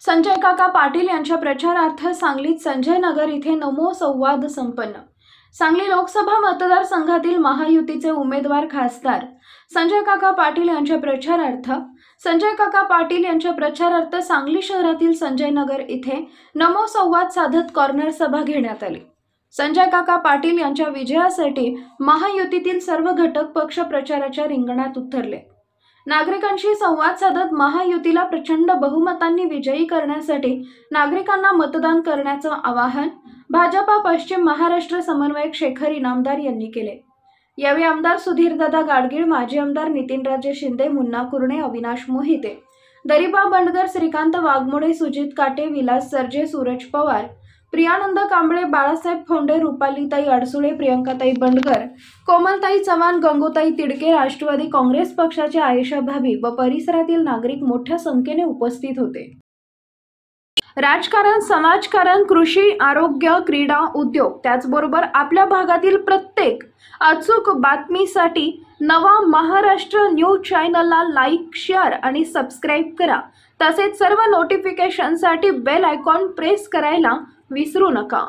संजय काका पाटील यांच्या प्रचारार्थ सांगलीत संजय नगर इथे नमो संवाद संपन्न। सांगली लोकसभा मतदारसंघातील महायुतीचे उमेदवार खासदार संजय काका पाटील यांच्या प्रचारार्थ सांगली शहरातील संजय नगर इथे नमो संवाद साधत कॉर्नर सभा घेण्यात आली। संजय काका पाटील यांच्या विजयासाठी महायुतीतील सर्व घटक पक्ष प्रचाराच्या रिंगणात उतरले। नागरिकांशी संवाद साधत महायुतीला प्रचंड बहुमतांनी विजयी करण्यासाठी नागरिकांना मतदान करण्याचं आवाहन भाजपा पश्चिम महाराष्ट्र समन्वयक शेखर इनामदार यांनी केले। यावेळी आमदार सुधीरदादा गाडगीळ, माजी आमदार नितीनराजे शिंदे, मुन्ना कुरणे, अविनाश मोहिते, दरिबा बंडगर, श्रीकांत वाघमोडे, सुजित काटे, विलास सरजे, सूरज पवार, प्रियानंद कांबळे, बाळासाहेब फोंडे, रुपालीताई अडसुळे, प्रियंकाताई बंडगर, कोमलताई चव्हाण, गंगोताई तिडके, राष्ट्रवादी काँग्रेस पक्षाचे आयशा भाभी व परिसरातील नागरिक मोठ्या संख्येने उपस्थित होते। राजकारण, समाजकारण, कृषी, आरोग्य, क्रीडा, उद्योग त्याचबरोबर आपल्या भागातील प्रत्येक अचूक बातमीसाठी नवा महाराष्ट्र न्यूज चॅनलला लाईक, शेअर आणि सबस्क्राईब करा। तसेच सर्व नोटिफिकेशनसाठी बेल आयकॉन प्रेस करायला विसरू नका।